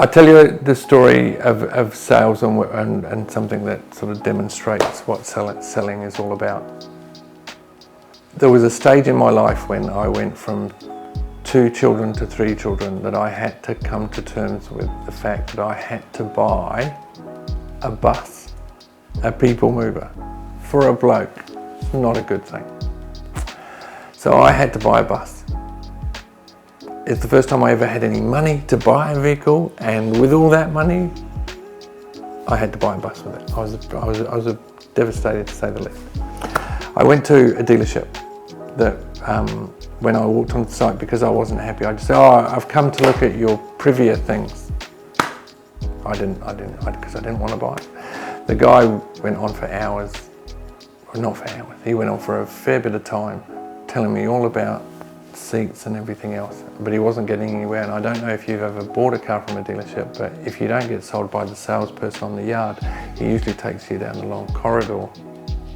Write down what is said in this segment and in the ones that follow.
I'll tell you the story of sales and something that sort of demonstrates what selling is all about. There was a stage in my life when I went from 2 children to 3 children that I had to come to terms with the fact that I had to buy a bus, a people mover, for a bloke. It's not a good thing. So I had to buy a bus. It's the first time I ever had any money to buy a vehicle, and with all that money, I had to buy a bus with it. I was devastated, to say the least. I went to a dealership that when I walked on the site, because I wasn't happy, I just said, "Oh, I've come to look at your Privia things." Because I didn't want to buy it. The guy went on for hours, or not for hours, he went on for a fair bit of time telling me all about seats and everything else, but he wasn't getting anywhere. And I don't know if you've ever bought a car from a dealership, but if you don't get sold by the salesperson on the yard, he usually takes you down the long corridor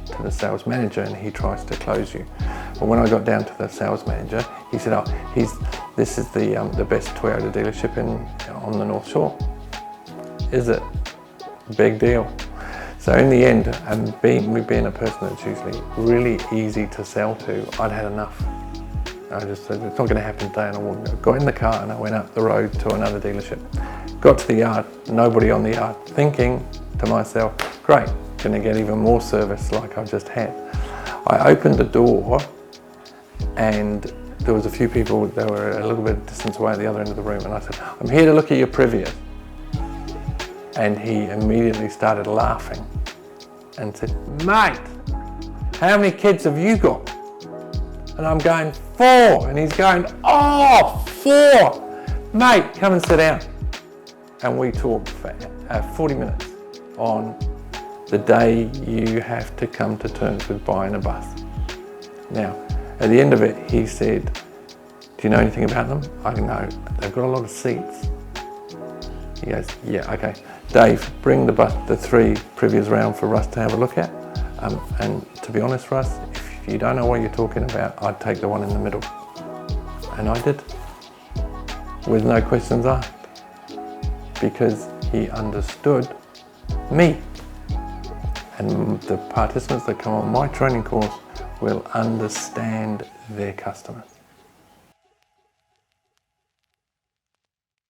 to the sales manager and he tries to close you. But when I got down to the sales manager, he said, "Oh, this is the best Toyota dealership on the North Shore." Is it? Big deal. So in the end, and me being a person that's usually really easy to sell to, I'd had enough. I just said, it's not going to happen today, and I got in the car and I went up the road to another dealership. Got to the yard, nobody on the yard, thinking to myself, great, going to get even more service like I've just had. I opened the door and there was a few people that were a little bit of distance away at the other end of the room, and I said, "I'm here to look at your Privia." And he immediately started laughing and said, "Mate, how many kids have you got?" And I'm going, 4. And he's going, "Oh, 4. Mate, come and sit down." And we talked for 40 minutes on the day you have to come to terms with buying a bus. Now, at the end of it, he said, "Do you know anything about them?" I go, "No, they've got a lot of seats." He goes, "Yeah, okay. Dave, bring the 3 Privias round for Russ to have a look at. And to be honest, Russ, if you don't know what you're talking about, I'd take the one in the middle." And I did, with no questions asked, because he understood me. And the participants that come on my training course will understand their customers.